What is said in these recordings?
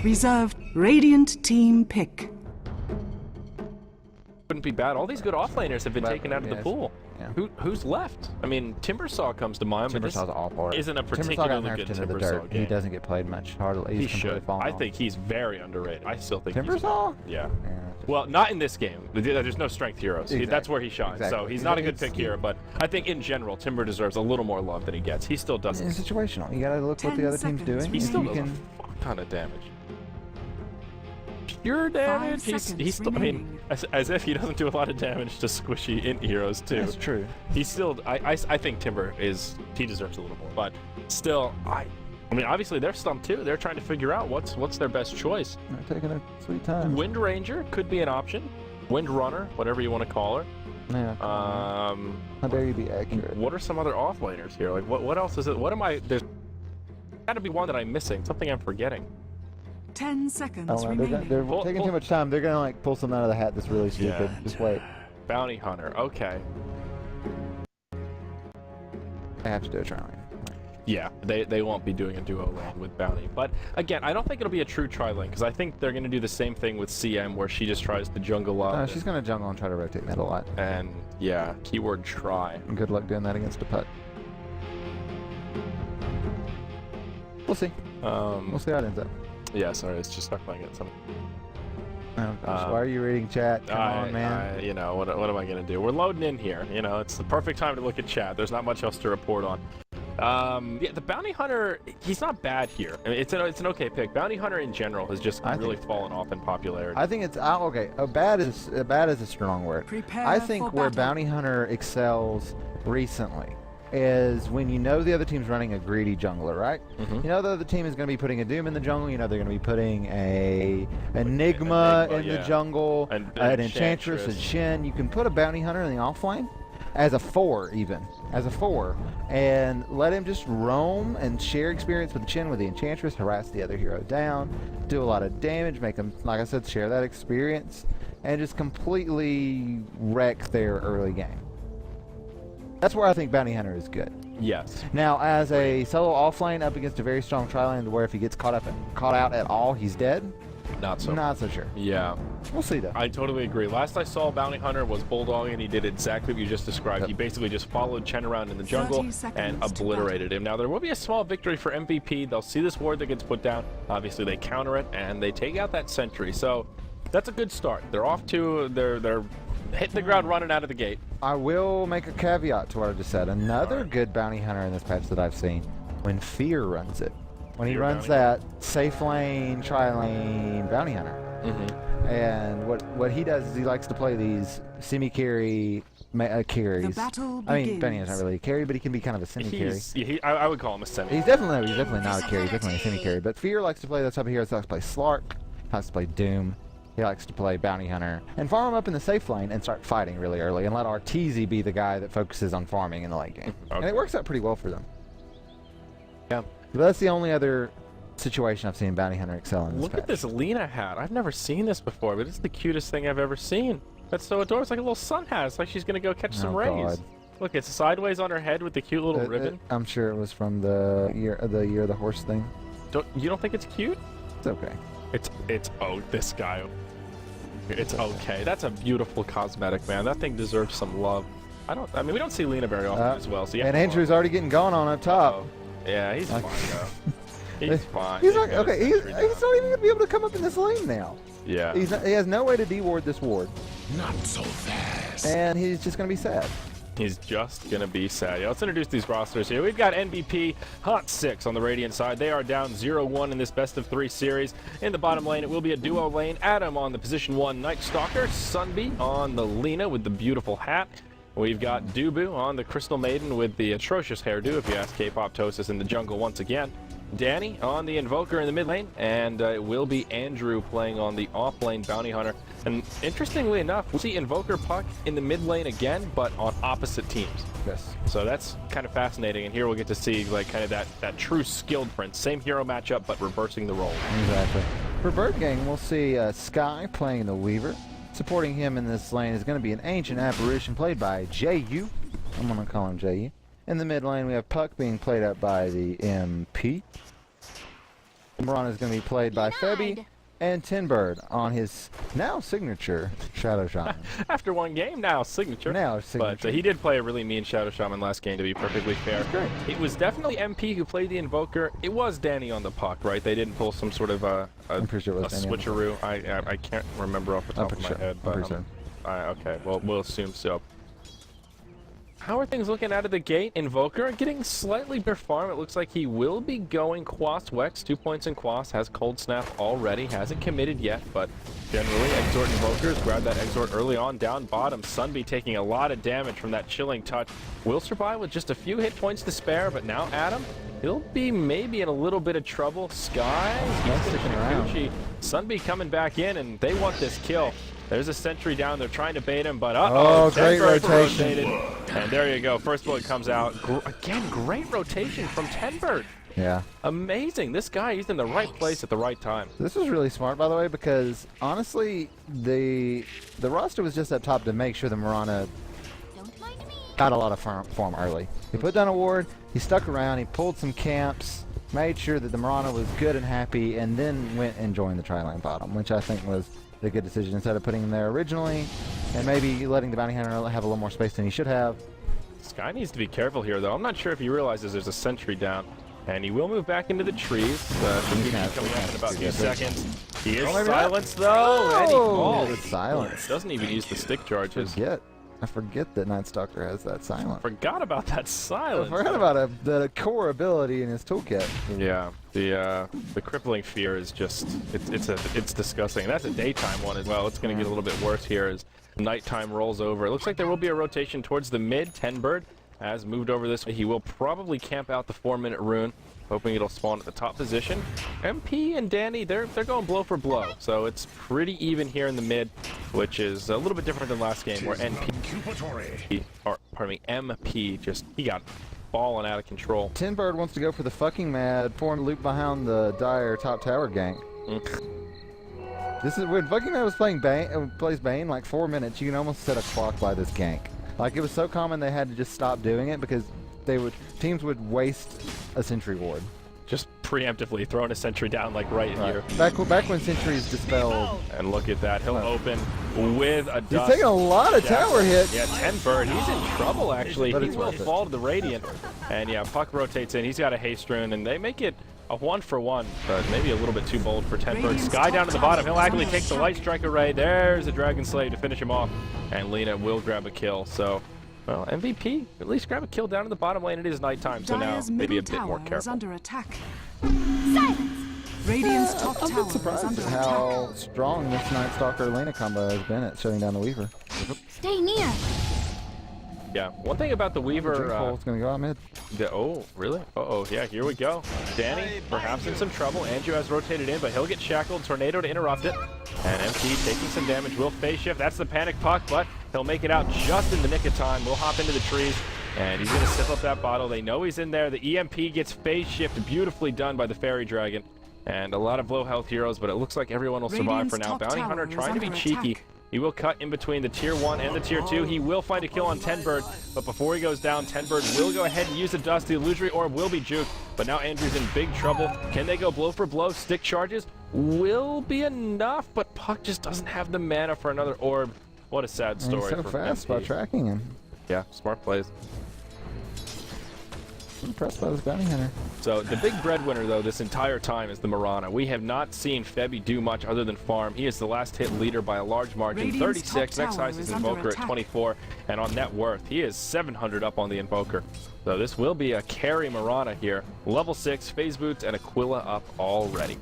Reserved Radiant team pick. Wouldn't be bad. All these good offlaners have been taken out of the pool. Yeah. Who's left? I mean, Timbersaw comes to mind, but this awful. isn't a particularly good Timbersaw game. He doesn't get played much. Hardly. He should. I think he's very underrated. I still think Timbersaw? Yeah. Well, not in this game. There's no strength heroes. Exactly. That's where he shines. So he's not a good pick here, but I think in general, Timber deserves a little more love than he gets. He still does. It's situational. You gotta look what the other team's doing. He still does a fuck ton of damage. Pure damage. He's still. I mean, as if he doesn't do a lot of damage to squishy int heroes too. That's true. He's still. I think Timber is. He deserves a little more, but still, I mean, obviously they're stumped too. They're trying to figure out what's their best choice. They're taking a sweet time. Wind Ranger could be an option. Wind Runner, whatever you want to call her. Yeah. How dare you be accurate? What are some other offlaners here? Like what else is it? What am I? There's got to be one that I'm missing. Something I'm forgetting. 10 seconds remaining. They're taking too much time. They're gonna like pull something out of the hat that's really stupid. Yeah. Just wait. Bounty Hunter. Okay. I have to do a tri-lane. Yeah, they won't be doing a duo lane with Bounty. But again, I don't think it'll be a true tri-lane because I think they're going to do the same thing with CM where she just tries to jungle up. No, she's going to jungle and try to rotate mid a lot. And yeah, keyword try. And good luck doing that against a putt. We'll see. We'll see how it ends up. Yeah, sorry, it's just stuck playing it. Oh, gosh, why are you reading chat? Come on, man. You know, what am I going to do? We're loading in here. You know, it's the perfect time to look at chat. There's not much else to report on. Yeah, the Bounty Hunter, he's not bad here. I mean, it's an okay pick. Bounty Hunter in general has just really fallen off in popularity. I think it's okay. Bad is a strong word. I think where Bounty Hunter excels recently is when you know the other team's running a greedy jungler, right? You know the other team is going to be putting a Doom in the jungle. You know they're going to be putting a Enigma in the jungle, an Enchantress, a Shin. You can put a Bounty Hunter in the offlane as a 4 even. As a 4, and let him just roam and share experience with the Chin with the Enchantress, harass the other hero down, do a lot of damage, make them, like I said, share that experience, and just completely wreck their early game. That's where I think Bounty Hunter is good. Yes. Now, as a solo offlane up against a very strong tri-lane, where if he gets caught out at all, he's dead. Not so sure. Yeah. We'll see, though. I totally agree. Last I saw Bounty Hunter was Bulldog, and he did exactly what you just described. Yep. He basically just followed Chen around in the jungle and obliterated him. Now, there will be a small victory for MVP. They'll see this ward that gets put down. Obviously, they counter it, and they take out that sentry. So, that's a good start. They're off to... They're hitting the ground running out of the gate. I will make a caveat to what I just said. Another good Bounty Hunter in this patch that I've seen, when Fear runs it. When he runs that safe lane, tri-lane Bounty Hunter. And what he does is he likes to play these semi-carry carries. I mean, Bounty Hunter's not really a carry, but he can be kind of a semi-carry. I would call him a semi. He's definitely not a carry. He's definitely a semi-carry. But Fear likes to play that type of hero. He likes to play Slark. He likes to play Doom. He likes to play Bounty Hunter and farm him up in the safe lane and start fighting really early and let Arteezy be the guy that focuses on farming in the late game. And it works out pretty well for them. Yeah. But that's the only other situation I've seen Bounty Hunter excel in this patch. Look at this Lena hat. I've never seen this before, but it's the cutest thing I've ever seen. That's so adorable. It's like a little sun hat. It's like she's going to go catch some rays. God. Look, it's sideways on her head with the cute little ribbon. I'm sure it was from the year of the horse thing. You don't think it's cute? It's okay. Oh, this guy. It's okay. That's a beautiful cosmetic, man. That thing deserves some love. I mean, we don't see Lena very often as well. So and Andrew's already getting gone on up top. Yeah, he's fine, though. He's fine. He's not, okay, he's not even going to be able to come up in this lane now. Yeah. He has no way to de-ward this ward. Not so fast. And he's just going to be sad. He's just going to be sad. Yeah, let's introduce these rosters here. We've got MVP, Hot6 on the Radiant side. They are down 0-1 in this best-of-3 series. In the bottom lane, it will be a duo lane. Adam on the position 1 Night Stalker. Sunbee on the Lena with the beautiful hat. We've got Dubu on the Crystal Maiden with the atrocious hairdo, if you ask K-Pop-Tosis in the jungle once again. Danny on the Invoker in the mid lane, and it will be Andrew playing on the off-lane Bounty Hunter. And interestingly enough, we'll see Invoker Puck in the mid lane again, but on opposite teams. Yes. So that's kind of fascinating, and here we'll get to see like kind of that true skill difference. Same hero matchup, but reversing the role. Exactly. For Birdgang, we'll see Sky playing the Weaver. Supporting him in this lane is going to be an Ancient Apparition played by JU. I'm going to call him JU. In the mid lane, we have Puck being played up by the MP. Marana is going to be played by Febby and Tinbird on his now signature Shadow Shaman. After one game, now signature. Now signature. But he did play a really mean Shadow Shaman last game, to be perfectly fair. Great. It was definitely MP who played the Invoker. It was Danny on the puck, right? They didn't pull some sort of a switcheroo. I can't remember off the top of my head. But okay, well, we'll assume so. How are things looking out of the gate? Invoker getting slightly better farm. It looks like he will be going Quas Wex. 2 points in Quas. Has Cold Snap already. Hasn't committed yet, but generally Exort Invokers grab that Exort early on. Down bottom, Sunby taking a lot of damage from that chilling touch. Will survive with just a few hit points to spare, but now Adam, he'll be maybe in a little bit of trouble. Sky, he's sticking around. Sunby coming back in, and they want this kill. There's a sentry down. They're trying to bait him, but great rotation. And there you go. First bullet comes out. Again, great rotation from Tenbird. Yeah. Amazing. This guy, he's in the right place at the right time. This was really smart, by the way, because honestly, the roster was just up top to make sure the Marana got a lot of form early. He put down a ward, he stuck around, he pulled some camps, made sure that the Marana was good and happy, and then went and joined the tri-lane bottom, which I think was a good decision instead of putting him there originally and maybe letting the bounty hunter have a little more space than he should have. Sky needs to be careful here, though. I'm not sure if he realizes there's a sentry down, and he will move back into the trees. Coming up in about 2 seconds. He is silenced, though, and he falls. Silence. Doesn't even use the stick charges. I forget that Night Stalker has that silence. Forgot about that silence. I forgot about the core ability in his toolkit. Yeah, the crippling fear is just it's disgusting. That's a daytime one as well. It's going to get a little bit worse here as nighttime rolls over. It looks like there will be a rotation towards the mid. Tenbird has moved over this way. He will probably camp out the 4-minute rune, hoping it'll spawn at the top position. MP and Danny, they're going blow for blow. So it's pretty even here in the mid, which is a little bit different than last game where MP just, he got balling out of control. Tinbird wants to go for the fucking mad, pouring loop behind the dire top tower gank. This is when fucking mad was playing plays Bane like 4 minutes, you can almost set a clock by this gank. Like, it was so common they had to just stop doing it because teams would waste a sentry ward. Just preemptively throwing a sentry down like right here. Back when sentries dispelled. And look at that, he'll open with a dust. He's taking a lot of tower hits. Yeah, Tenbird, he's in trouble actually. He will fall to the Radiant. And yeah, puck rotates in, he's got a haste rune, and they make it a 1-for-1, but maybe a little bit too bold for Tenbird. Sky down to the bottom, he'll actually take the Light Strike Array. There's a Dragon Slave to finish him off. And Lena will grab a kill, so... Well, MVP, at least grab a kill down in the bottom lane. It is nighttime, so now maybe a bit more careful. Under attack. Silence. Radiant's top tower I'm surprised at how strong this Night Stalker Lena combo has been at shutting down the Weaver. Stay near. Yeah, one thing about the Weaver... Drinkpool's gonna go out mid. Oh, really? Uh-oh, yeah, here we go. Danny, perhaps in some trouble. Andrew has rotated in, but he'll get shackled. Tornado to interrupt it. And MP taking some damage. Will phase shift. That's the panic puck, but he'll make it out just in the nick of time. We'll hop into the trees, and he's going to sip up that bottle. They know he's in there. The EMP gets phase shift. Beautifully done by the Fairy Dragon. And a lot of low health heroes, but it looks like everyone will survive for now. Bounty Hunter trying to be cheeky. He will cut in between the tier 1 and the tier 2. He will find a kill on Tenbird, but before he goes down, Tenbird will go ahead and use the dust. The illusory orb will be juked, but now Andrew's in big trouble. Can they go blow for blow? Stick charges will be enough, but Puck just doesn't have the mana for another orb. What a sad story. He's so fast by tracking him. Yeah, smart plays. I'm impressed by this bounty hunter. So the big breadwinner, though, this entire time is the Marana. We have not seen Febby do much other than farm. He is the last hit leader by a large margin. Radiant's 36, next highest is Invoker at 24, and on net worth, he is 700 up on the Invoker. So this will be a carry Marana here. Level 6, Phase Boots, and Aquila up already.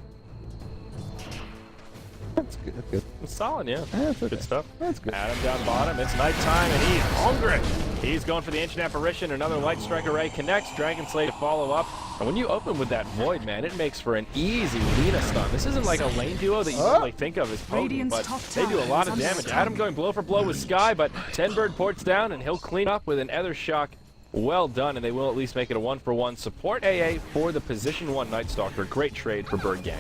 That's good. That's good. It's solid, yeah. That's okay. Good stuff. That's good. Adam down bottom. It's nighttime, and he's hungry. He's going for the Ancient Apparition. Another Light Strike Array connects. Dragon Slay to follow up. And when you open with that Void, man, it makes for an easy Lena stun. This isn't like a lane duo that you normally think of as potent, but they do a lot of damage. Adam going blow for blow with Sky, but Tenbird ports down, and he'll clean up with an Ether Shock. Well done, and they will at least make it a 1-for-1. Support AA for the position 1 Night Stalker. Great trade for Birdgang.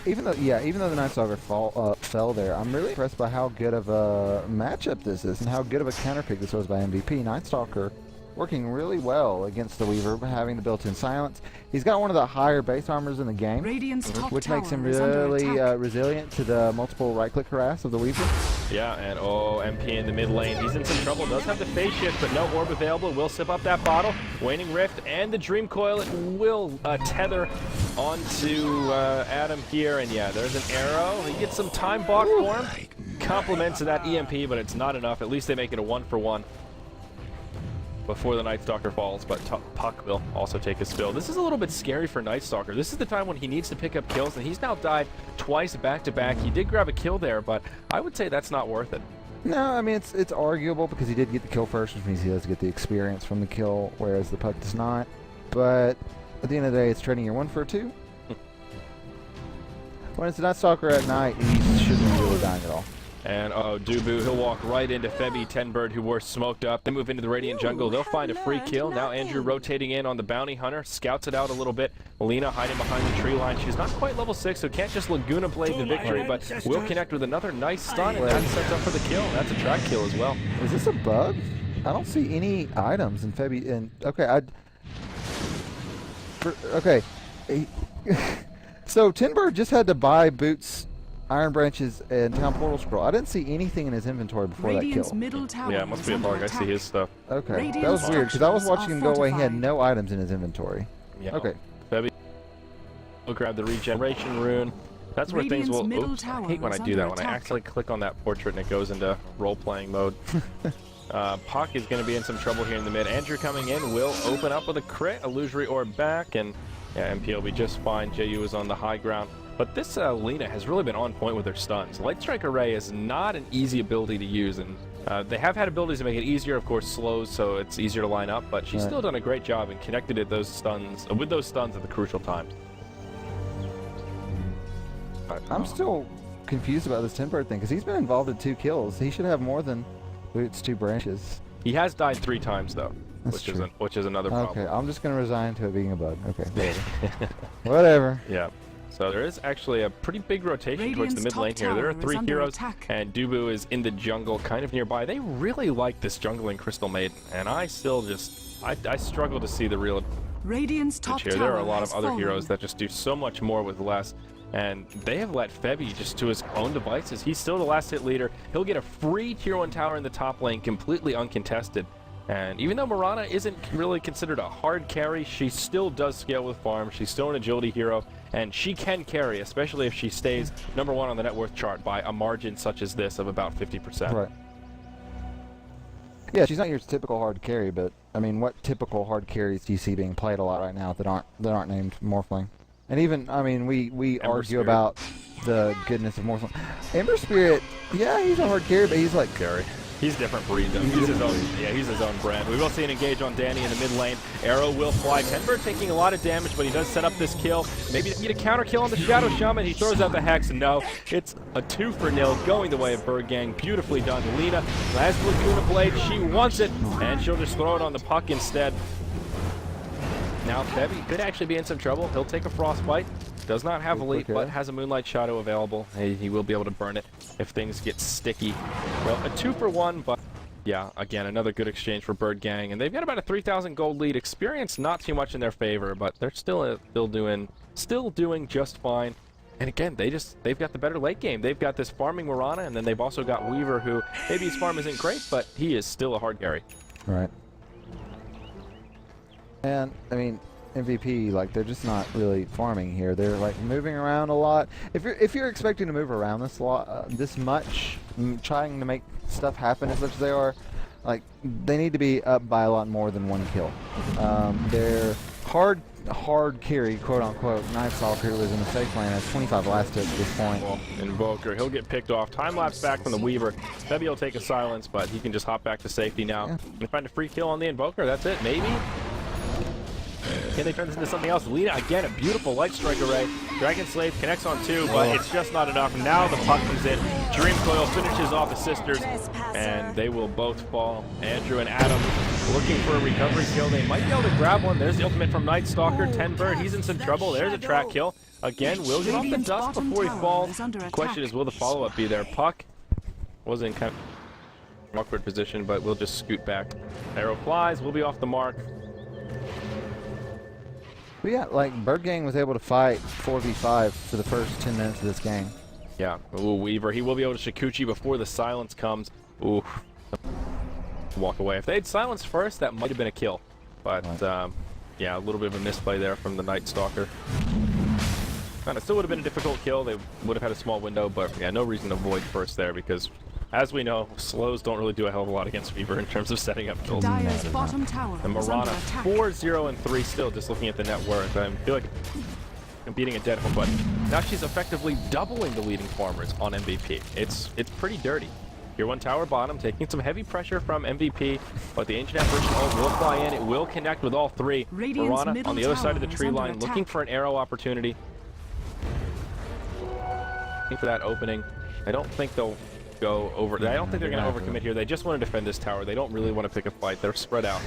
Even though the Night Stalker fell there, I'm really impressed by how good of a matchup this is and how good of a counter pick this was by MVP. Night Stalker working really well against the Weaver, having the built-in silence. He's got one of the higher base armors in the game, which makes him really resilient to the multiple right-click harass of the Weaver. Yeah, and MP in the mid lane. He's in some trouble. Does have the phase shift, but no orb available. Will sip up that bottle. Waning Rift and the Dream Coil. It will tether onto Adam here, and yeah, there's an arrow. He gets some time block for him. Compliments of that EMP, but it's not enough. At least they make it a 1-for-1 before the Night Stalker falls, but Puck will also take his fill. This is a little bit scary for Night Stalker. This is the time when he needs to pick up kills, and he's now died twice back-to-back. He did grab a kill there, but I would say that's not worth it. No, I mean, it's arguable because he did get the kill first, which means he does get the experience from the kill, whereas the Puck does not. But at the end of the day, it's trading your 1 for a 2. When it's a Night Stalker at night, he shouldn't be really dying at all. And Dubu, he'll walk right into Febby, Tenbird, who were smoked up. They move into the Radiant jungle. They'll find a free kill. Now Andrew rotating in on the Bounty Hunter, scouts it out a little bit. Melina hiding behind the tree line. She's not quite level 6, so can't just Laguna blade the victory, but will connect with another nice stun, and that sets up for the kill. That's a track kill as well. Is this a bug? I don't see any items in Febby. And okay, so Tenbird just had to buy boots, Iron Branches, and Town Portal Scroll. I didn't see anything in his inventory before that kill. Yeah, it must be a bug. I see his stuff. Okay, that was weird, because I was watching him go away. He had no items in his inventory. Yeah. Okay. Febby will grab the regeneration rune. That's where things will... Oops, I hate when I do that. When I accidentally click on that portrait and it goes into role-playing mode. Puck is going to be in some trouble here in the mid. Andrew coming in will open up with a crit. Illusory Orb back, and yeah, MP will be just fine. JU is on the high ground. But this Lina has really been on point with her stuns. Light Strike Array is not an easy ability to use, and they have had abilities to make it easier, of course, slows, so it's easier to line up, but she's still done a great job and connected at those stuns, with those stuns at the crucial times. I'm still confused about this Tenbird thing, because he's been involved in 2 kills. He should have more than boots, 2 branches. He has died 3 times, though, That's which is another problem. Okay, I'm just going to resign to it being a bug. Okay, whatever. Yeah. So there is actually a pretty big rotation towards the mid lane here. There are 3 heroes, and Dubu is in the jungle, kind of nearby. They really like this jungling Crystal Maiden, and I still just... I struggle to see the real Radiant's top here. There are a lot of other heroes that just do so much more with less, and they have let Febby just to his own devices. He's still the last hit leader. He'll get a free tier 1 tower in the top lane, completely uncontested. And even though Mirana isn't really considered a hard carry, she still does scale with farm. She's still an agility hero, and she can carry, especially if she stays #1 on the net worth chart by a margin such as this of about 50%. Right. Yeah, she's not your typical hard carry, but I mean, what typical hard carries do you see being played a lot right now that aren't named Morphling? And even, I mean, we argue about the goodness of Morphling. Ember Spirit, yeah, he's a hard carry, but he's like carry. He's a different breed, though. He's his own. Yeah, he's his own brand. We will see an engage on Danny in the mid lane. Arrow will fly. Tenbird taking a lot of damage, but he does set up this kill. Maybe to get a counter kill on the Shadow Shaman. He throws out the Hex, and no, it's a 2-for-0 going the way of Birdgang. Beautifully done. Lina has the Laguna Blade. She wants it, and she'll just throw it on the Puck instead. Now, Febby could actually be in some trouble. He'll take a Frostbite. Does not have Elite, but has a Moonlight Shadow available. He will be able to burn it if things get sticky. Well, a 2-for-1, but yeah, again, another good exchange for Birdgang. And they've got about a 3,000 gold lead. Experience not too much in their favor, but they're still doing just fine. And again, they've got the better late game. They've got this farming Mirana, and then they've also got Weaver, who maybe his farm isn't great, but he is still a hard carry. Right. And I mean, MVP, like, they're just not really farming here. They're like moving around a lot. If you're expecting to move around this much, trying to make stuff happen as much as they are, like, they need to be up by a lot more than 1 kill. Their hard carry, quote unquote, Night Stalker, who was in the safe lane, has 25 last hits at this point. Well, Invoker, he'll get picked off. Time lapse back from the Weaver. Febby will take a silence, but he can just hop back to safety now. Yeah. And find a free kill on the Invoker. That's it, maybe. Can they turn this into something else? Lina, again, a beautiful Light Strike Array. Dragon Slave connects on 2, but it's just not enough. Now the Puck comes in. Dream Coil finishes off the sisters, and they will both fall. Andrew and Adam looking for a recovery kill. They might be able to grab one. There's the ultimate from Night Stalker. Tenbird, he's in some trouble. There's a track kill. Again, will get off the dust before he falls. The question is, will the follow-up be there? Puck was in kind of... awkward position, but we'll just scoot back. Arrow flies, we'll be off the mark. But yeah, like, Birdgang was able to fight 4v5 for the first 10 minutes of this game. Yeah, ooh, Weaver, he will be able to Shikuchi before the silence comes. Ooh. Walk away. If they had silenced first, that might have been a kill. But, yeah, a little bit of a misplay there from the Night Stalker. And it still would have been a difficult kill. They would have had a small window, but yeah, no reason to avoid first there because, as we know, slows don't really do a hell of a lot against Weaver in terms of setting up kills. Dire's bottom tower And is under Marana, attack. 4-0-3 still, just looking at the net worth. I feel like I'm beating a dead home button. Now she's effectively doubling the leading farmers on MVP. It's pretty dirty. Tier 1 tower bottom, taking some heavy pressure from MVP, but the Ancient Apparition ult will fly in. It will connect with all three. Radiant's Marana on the other side of the middle tree tower is line, under looking attack. for an arrow opportunity. Looking for that opening. I don't think they'll go over. I don't think they're going to overcommit here. They just want to defend this tower. They don't really want to pick a fight. They're spread out.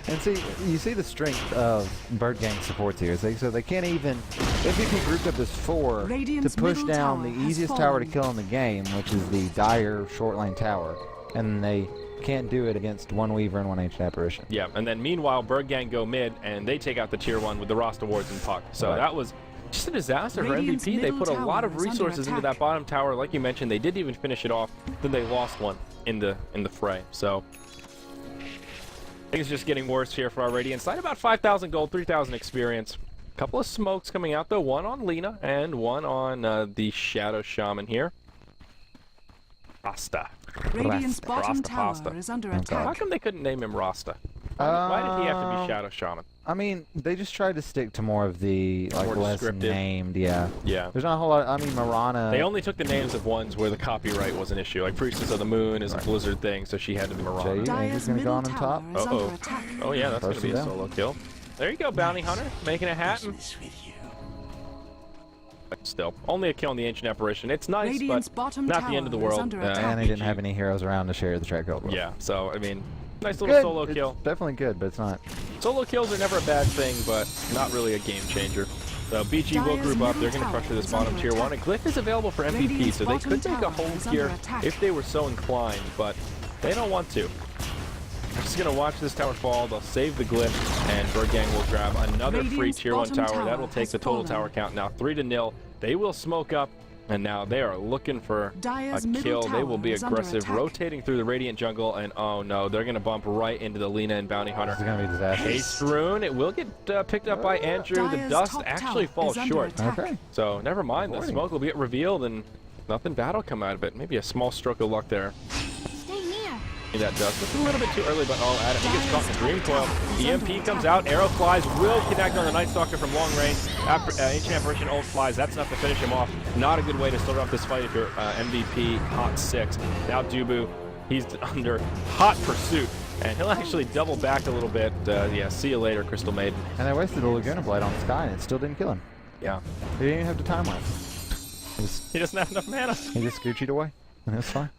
And see, you see the strength of Birdgang supports here. So they can't even, MVP grouped up as 4 Radiant's to push middle down tower the has easiest tower to fallen. kill in the game, which is the Dire short lane tower. And they can't do it against one Weaver and one Ancient Apparition. Yeah, and then meanwhile, Birdgang go mid, and they take out the tier 1 with the Rasta wards and Puck. So Right. that was just a disaster Radiant's for MVP. They middle put a lot tower of is under resources into attack. that bottom tower. Like you mentioned, they didn't even finish it off. Then they lost one in the fray. So things just getting worse here for our Radiant side. About 5,000 gold, 3,000 experience. A couple of smokes coming out though. One on Lina and one on the Shadow Shaman here. Rasta. Radiant's bottom Rasta tower pasta. is under How attack. come they couldn't name him Rasta? Why did he have to be Shadow Shaman? I mean, they just tried to stick to more of the like More less descriptive. named, yeah. Yeah. There's not a whole lot. I mean, Marana. They only took the names of ones where the copyright was an issue. Like Priestess of the Moon is a Blizzard thing, so she had to be Marana. Jay. Dire's gonna go middle on top. tower is Uh-oh. under attack. Oh yeah, that's going to be a Person down. solo kill. There you go, Bounty Hunter, making it happen. Still, only a kill on the Ancient Apparition. It's nice, Radiant's but bottom not the end of the tower is world. under attack. And they didn't have any heroes around to share the track gold with. Yeah, so, I mean, nice little Good. solo It's kill. definitely good, but it's not. Solo kills are never a bad thing, but not really a game changer. So BG will Dire's group up. middle They're going to tower pressure this is bottom under tier 1. attack. And Glyph is available for MVP, Radiant's so they bottom could make a tower hold is under here attack. if they were so inclined, but they don't want to. They're just going to watch this tower fall. They'll save the Glyph, and Birdgang will grab another free Radiant's tier 1 bottom tower. tower That'll take has the total fallen. tower count now 3-0. They will smoke up, and now they are looking for Dire's a middle kill. They will tower be is under aggressive, attack. rotating through the Radiant jungle, and oh no, they're going to bump right into the Lina and Bounty Hunter. This is going to be disastrous. Haste Rune, it will get picked up by Andrew. The Dire's dust top actually tower falls is under short. attack. Okay. So never mind, the 40. smoke will get revealed and nothing bad will come out of it. Maybe a small stroke of luck there. Stay near. That dust. It's a little bit too early, but oh, Adam, he gets caught in the Dream Coil. Dire's EMP comes out, arrow flies, will connect on the Night Stalker from long range. Ancient Apparition ult flies, that's enough to finish him off. Not a good way to start off this fight if you're MVP Hot6. Now Dubu, he's under hot pursuit, and he'll actually double back a little bit. Yeah, see you later, Crystal Maiden. And they wasted a Laguna Blade on Sky, and it still didn't kill him. Yeah, He didn't even have to time lapse. he doesn't have enough mana. He just scoochied away, and it was fine.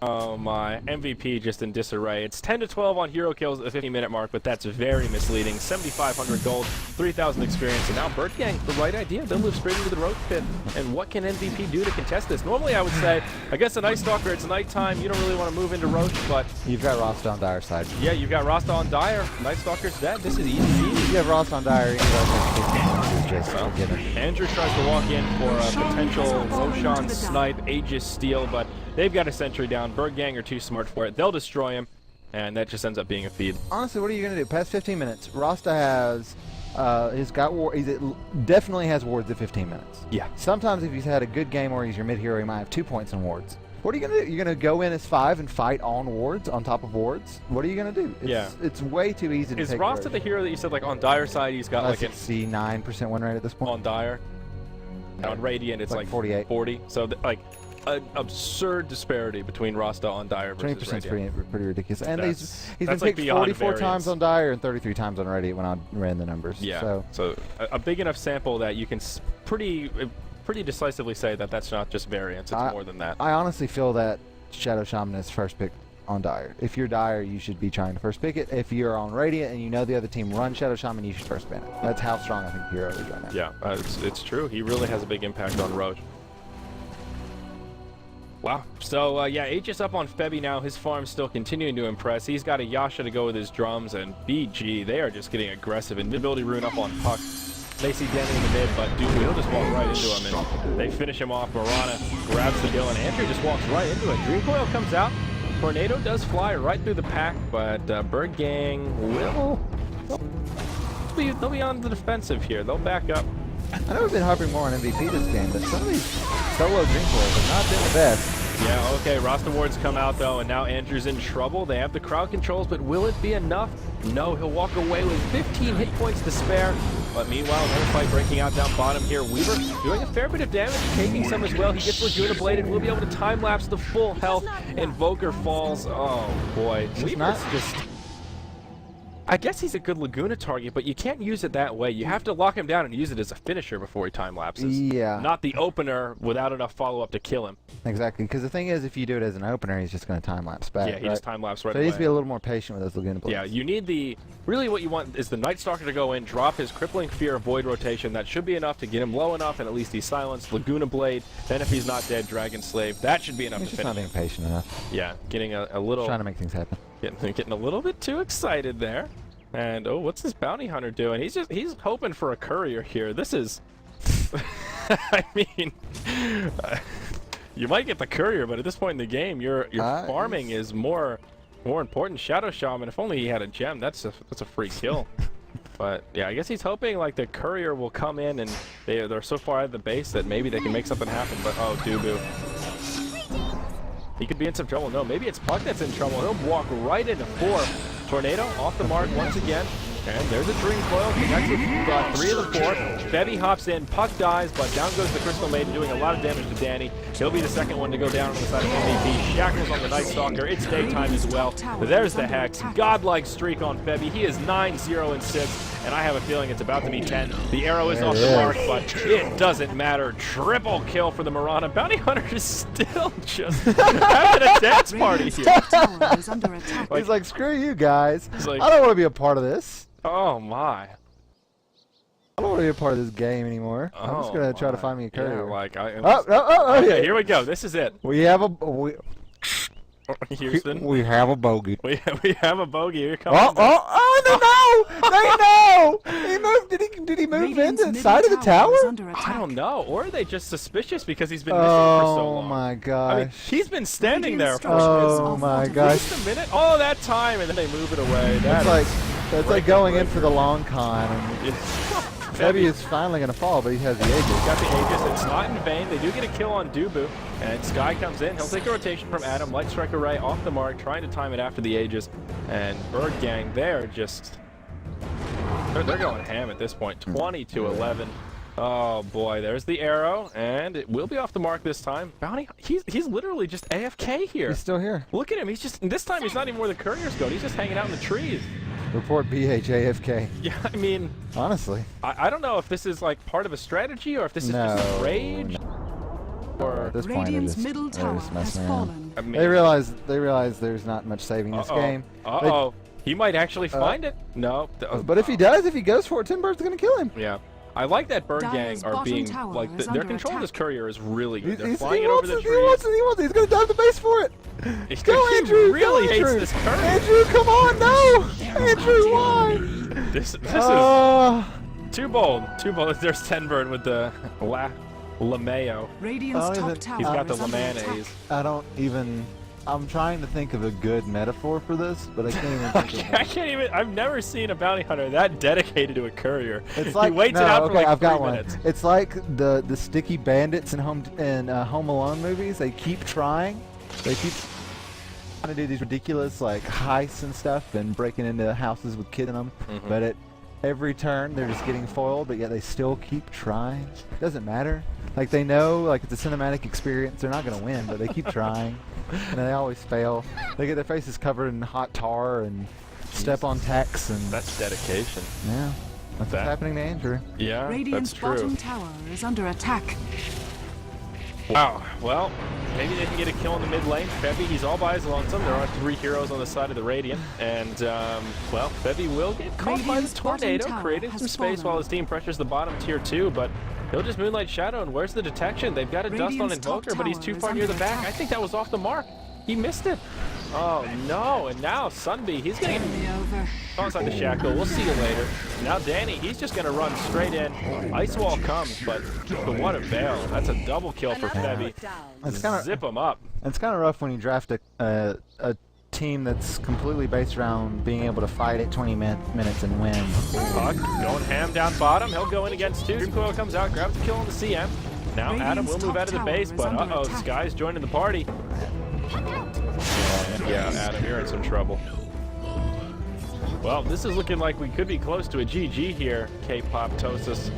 Oh my, MVP just in disarray. It's 10-12 on hero kills at the 15-minute mark, but that's very misleading. 7,500 gold, 3,000 experience, and now Birdgang, the right idea. They'll move straight into the Roach Pit. And what can MVP do to contest this? Normally I would say, against a Night Stalker, it's nighttime, you don't really want to move into Roach, but You've got Rasta on Dire's side. yeah, you've got Rasta on Dire. Night Stalker's dead. This is easy peasy. You have Rasta on Dire, you know, just forgiven. Andrew tries to walk in for a potential Roshan snipe, Aegis steal, but they've got a sentry down. Birdgang are too smart for it. They'll destroy him, and that just ends up being a feed. Honestly, what are you going to do? Past 15 minutes, Rasta has, he's got definitely has wards at 15 minutes. Yeah. Sometimes if he's had a good game or he's your mid-hero, he might have 2 points in wards. What are you going to do? You're going to go in as 5 and fight on wards, on top of wards? What are you going to do? It's way too easy to Is take Rasta Roach. the hero that you said, like, on Dire side, he's got, like, an 69% win rate at this point. on Dire? And on Radiant, it's Like like 48. 40. So, like, an absurd disparity between Rasta on Dire versus 20% is Radiant. pretty ridiculous. And That's- he's that's been like picked beyond 44 times variance. on Dire and 33 times on Radiant when I ran the numbers. Yeah. So a big enough sample that you can pretty decisively say that that's not just variance. It's more than that. I honestly feel that Shadow Shaman is first pick on Dire. If you're Dire, you should be trying to first pick it. If you're on Radiant and you know the other team runs Shadow Shaman, you should first ban it. That's how strong I think the hero is right now. Yeah, it's true. He really has a big impact on Roach. Wow. So, yeah, Aegis up on Febby now. His farm's still continuing to impress. He's got a Yasha to go with his drums, and BG, they are just getting aggressive. Invisibility rune up on Puck. They see Danny in the mid, but dude, he'll just walk right into him, and they finish him off. Marana grabs the kill, and Andrew just walks right into it. Dream Coil comes out. Tornado does fly right through the pack, but Birdgang they'll be on the defensive here. They'll back up. I know we've been harping more on MVP this game, but some of these solo Dream Coils have not been the best. Yeah, okay, Rasta Wards come out though, and now Andrew's in trouble. They have the crowd controls, but will it be enough? No, he'll walk away with 15 hit points to spare. But meanwhile, another fight breaking out down bottom here. Weaver doing a fair bit of damage, taking some as well. He gets Laguna Bladed. We'll be able to time-lapse the full health. Invoker falls. Oh, boy. Weaver's not just... I guess he's a good Laguna target, but you can't use it that way. You have to lock him down and use it as a finisher before he time-lapses. Yeah. Not the opener without enough follow-up to kill him. Exactly, because the thing is, if you do it as an opener, he's just going to time-lapse back. Yeah, he just time-lapse right away. So he needs to be a little more patient with those Laguna Blades. Yeah, you need the... Really what you want is the Night Stalker to go in, drop his Crippling Fear of Void Rotation. That should be enough to get him low enough, and at least he's silenced. Laguna Blade, then if he's not dead, Dragon Slave. That should be enough he's to just finish. not being patient enough. Yeah, getting a little... Trying to make things happen. Getting a little bit too excited there. And, oh, what's this bounty hunter doing? He's hoping for a courier here. This is... I mean... you might get the courier, but at this point in the game, your farming is more important. Shadow Shaman, if only he had a gem, that's a free kill. But, yeah, I guess he's hoping, like, the courier will come in, and they're so far out of the base that maybe they can make something happen. But, oh, Dubu. He could be in some trouble. No, maybe it's Puck that's in trouble. He'll walk right into 4. Tornado off the mark once again. And there's a Dream Coil. Connects with 3 of the 4. Febby hops in. Puck dies, but down goes the Crystal Maiden, doing a lot of damage to Danny. He'll be the second one to go down on the side of MVP. Shackles on the Night Stalker. It's daytime as well. There's the Hex. Godlike streak on Febby. He is 9-0-6. And I have a feeling it's about to be 10. The arrow is off the mark, but it doesn't matter. Triple kill for the Marana. Bounty Hunter is still just having a dance party here. He's like, screw you guys. Like, I don't want to be a part of this. Oh, my. I don't want to be a part of this game anymore. I'm just going to try to find me a courier. Yeah, like okay, here we go. This is it. We have a... Houston. We have a bogey. We have a bogey. Here comes. Oh, no! They know! He moved. Did he move inside of the tower? I don't know. Or are they just suspicious because he's been missing for so long? Oh my gosh! I mean, he's been standing there for oh my gosh! Just a minute. Oh, that time, and then they move it away. That's like going in for the long con. And Febby is finally going to fall, but he has the Aegis. He's got the Aegis. It's not in vain. They do get a kill on Dubu. And Sky comes in. He'll take a rotation from Adam. Light Strike Array off the mark, trying to time it after the Aegis. And Birdgang, they're going ham at this point. 20-11. Oh boy, there's the arrow, and it will be off the mark this time. Bounty, he's literally just AFK here. He's still here. Look at him. This time he's not even where the couriers go. He's just hanging out in the trees. Report BH AFK. Yeah, I mean, honestly, I don't know if this is like part of a strategy or if this is just a rage. Or at this point, Radiant's middle tower has fallen. I mean, they realize there's not much saving this game. He might actually find it. No. But if he does, if he goes for it, Timber's going to kill him. Yeah. I like that Birdgang are being, like, their control of this courier is really good. They're flying it over the trees. He wants it. He's going to dive the base for it. Go, Andrew. He really go, hates this courier. Andrew, come on. No. Andrew, why? This is too bold. Too bold. There's Tenbird with the LeMayo. Radiant's top tower. He's got the LeManays. I'm trying to think of a good metaphor for this, but I can't even think of one. I can't even. I've never seen a bounty hunter that dedicated to a courier. It's like, he waits it out for like I've got 3 minutes. One. It's like the sticky bandits in Home Alone movies. They keep trying. They keep trying to do these ridiculous like heists and stuff and breaking into houses with kids in them. But at every turn, they're just getting foiled. But yet they still keep trying. It doesn't matter. Like they know, like it's a cinematic experience. They're not going to win, but they keep trying. And they always fail. They get their faces covered in hot tar and step on tacks, and that's dedication. Yeah, that's what's happening to Andrew. Yeah, Radiant's that's true. bottom tower is under attack. Wow. Well, maybe they can get a kill in the mid lane. Febby, he's all by his lonesome. There are 3 heroes on the side of the Radiant, and well, Febby will get caught by the tornado, creating some space while his team pressures the bottom tier 2, but He'll just Moonlight Shadow, and where's the detection? They've got a dust on Invoker, but he's too far near the back. I think that was off the mark. He missed it. Oh no, and now Sunby, he's gonna get outside the shackle. We'll see you later. Now Danny, he's just gonna run straight in. Ice Wall comes, but what a bail. That's a double kill for Febby. Zip him up. It's kind of rough when you draft a team that's completely based around being able to fight at 20 minutes and win. Puck going ham down bottom. He'll go in against two. Coil comes out, grabs the kill on the CM. Now Adam will move out of the base, but uh-oh, Sky's joining the party. Yeah, Adam, you're in some trouble. Well, this is looking like we could be close to a GG here, K-Pop Tosis.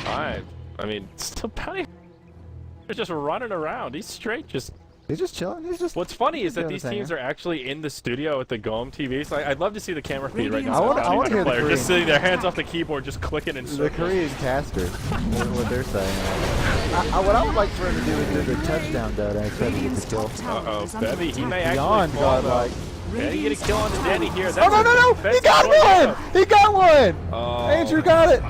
I mean, still Bounty Hunter's just running around. He's straight just... He's just chilling. He's just. What's funny is that these teams are actually in the studio at the GOM TV. So I'd love to see the camera feed right now. I want to hear the Korean. Just sitting there, hands off the keyboard, just clicking and circles. The Korean caster, what they're saying. What I would like for him to do is do the touchdown dota instead of get the kill. Uh-oh, Bevy, he may Beyond actually fall, godlike. Yeah, he get a kill on the Danny here. Oh, no! He got one! He got one! Oh. Andrew got it!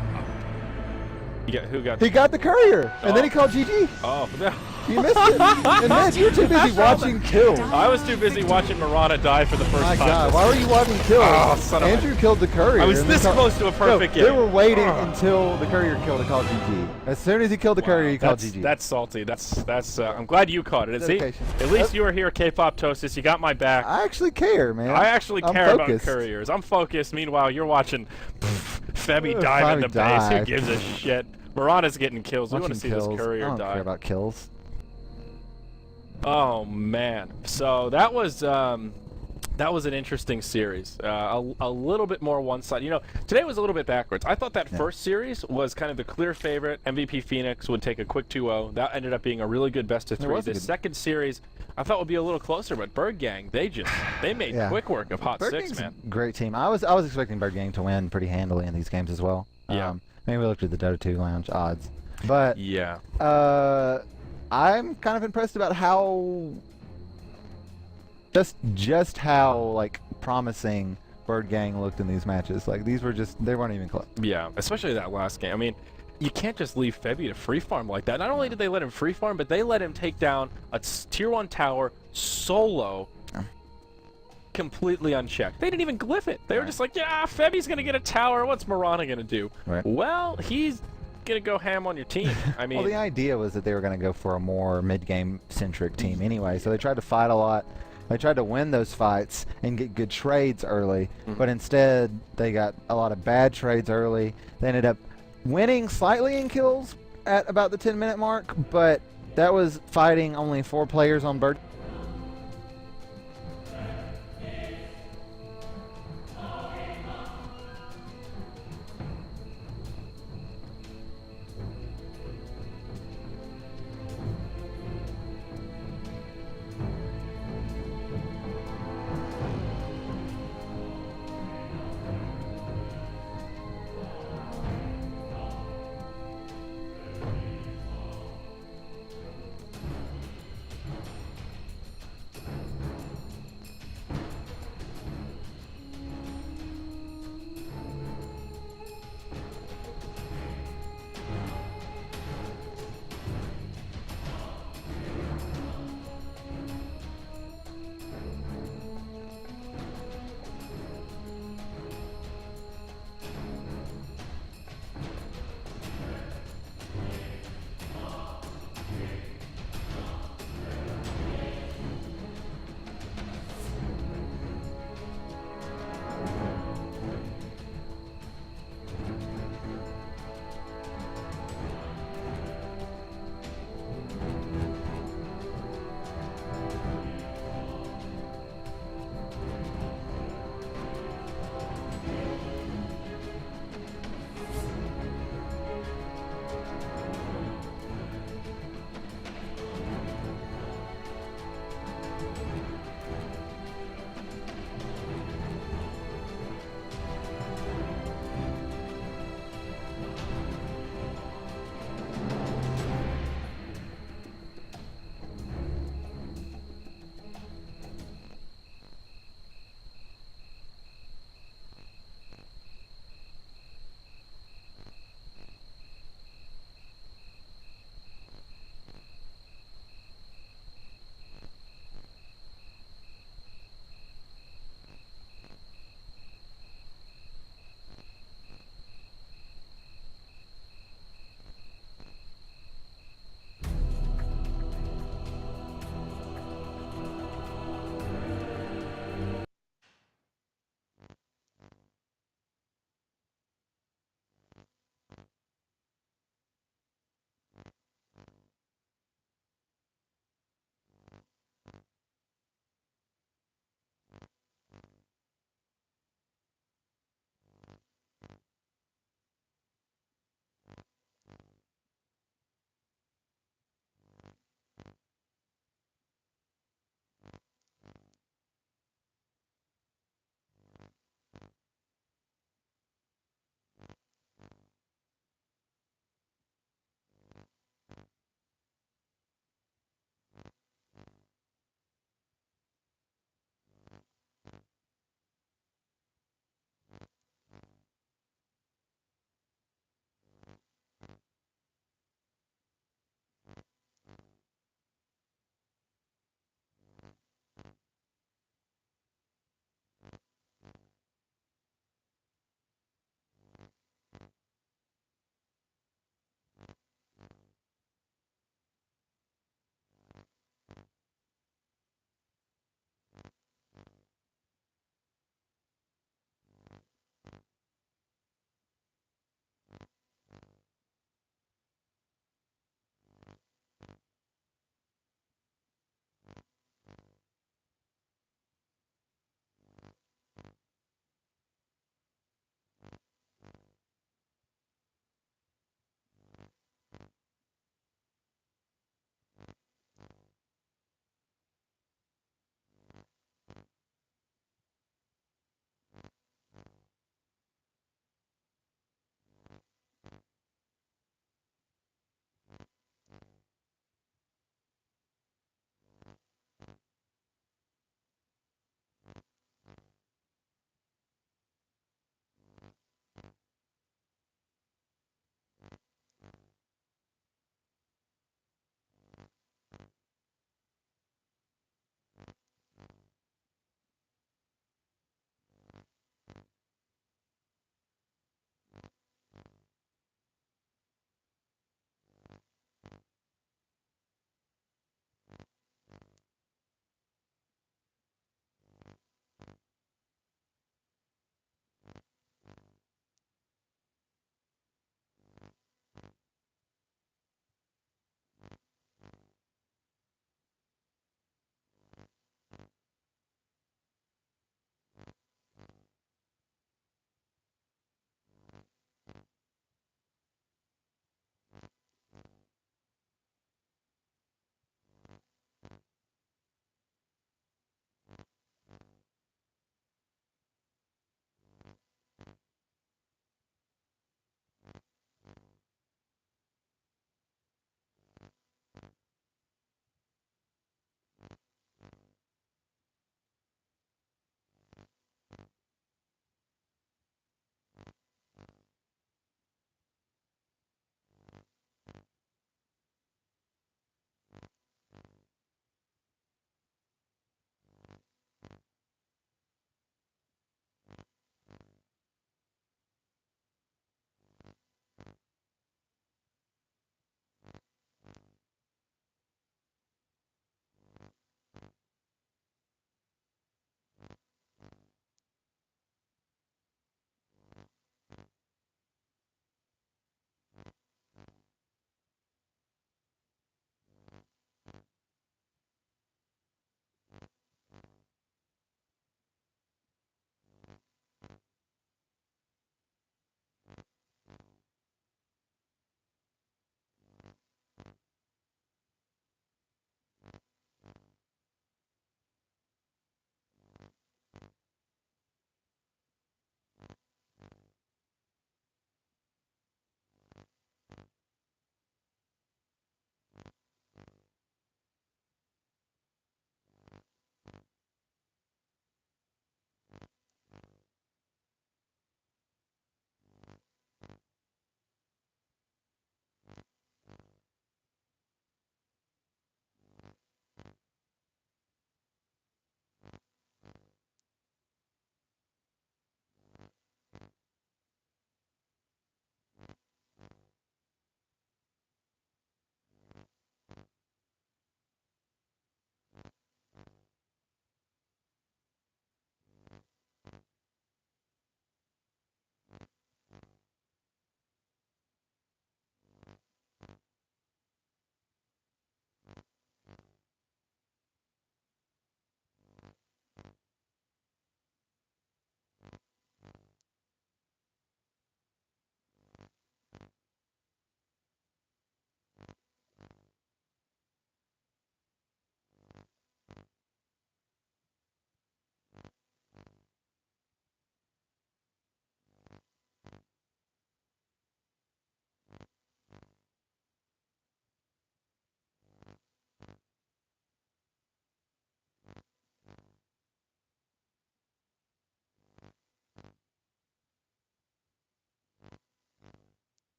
Who got? He got the courier, and then he called GG. Oh, no. You missed it. And man, you were too busy watching kills. I was too busy watching Marana die for the first time. My God, why were you watching kills? Oh, son of Andrew killed the courier. I was this close to a perfect game. They were waiting until the courier killed to call GG. As soon as he killed the courier, he called GG. That's salty. That's. I'm glad you caught it. See, at least you were here, K-Pop Tosis. You got my back. I actually care, man. I actually care about couriers. I'm focused. Meanwhile, you're watching Febby dive in the base. Who gives a shit? Marana's getting kills. We want to see this courier die. I don't care about kills. Oh man, so that was an interesting series. A little bit more one-sided. You know, today was a little bit backwards. I thought that first series was kind of the clear favorite. MVP Phoenix would take a quick 2-0. That ended up being a really good best of 3. The second series I thought would be a little closer, but Birdgang, they made quick work of Hot6, man. Great team. I was expecting Birdgang to win pretty handily in these games as well. Yeah. Maybe we looked at the Dota 2 Lounge odds, but yeah. I'm kind of impressed about how just how like promising Birdgang looked in these matches. Like these were they weren't even close. Yeah, especially that last game. I mean, you can't just leave Febby to free farm like that. Not only did they let him free farm, but they let him take down a tier 1 tower solo. Completely unchecked. They didn't even glyph it. They were just like, yeah, Febby's gonna get a tower. What's Marana gonna do? Right. Well, he's gonna go ham on your team. I mean, well, the idea was that they were gonna go for a more mid-game centric team anyway. So they tried to fight a lot. They tried to win those fights and get good trades early, but instead they got a lot of bad trades early. They ended up winning slightly in kills at about the 10-minute mark, but that was fighting only 4 players on Bird.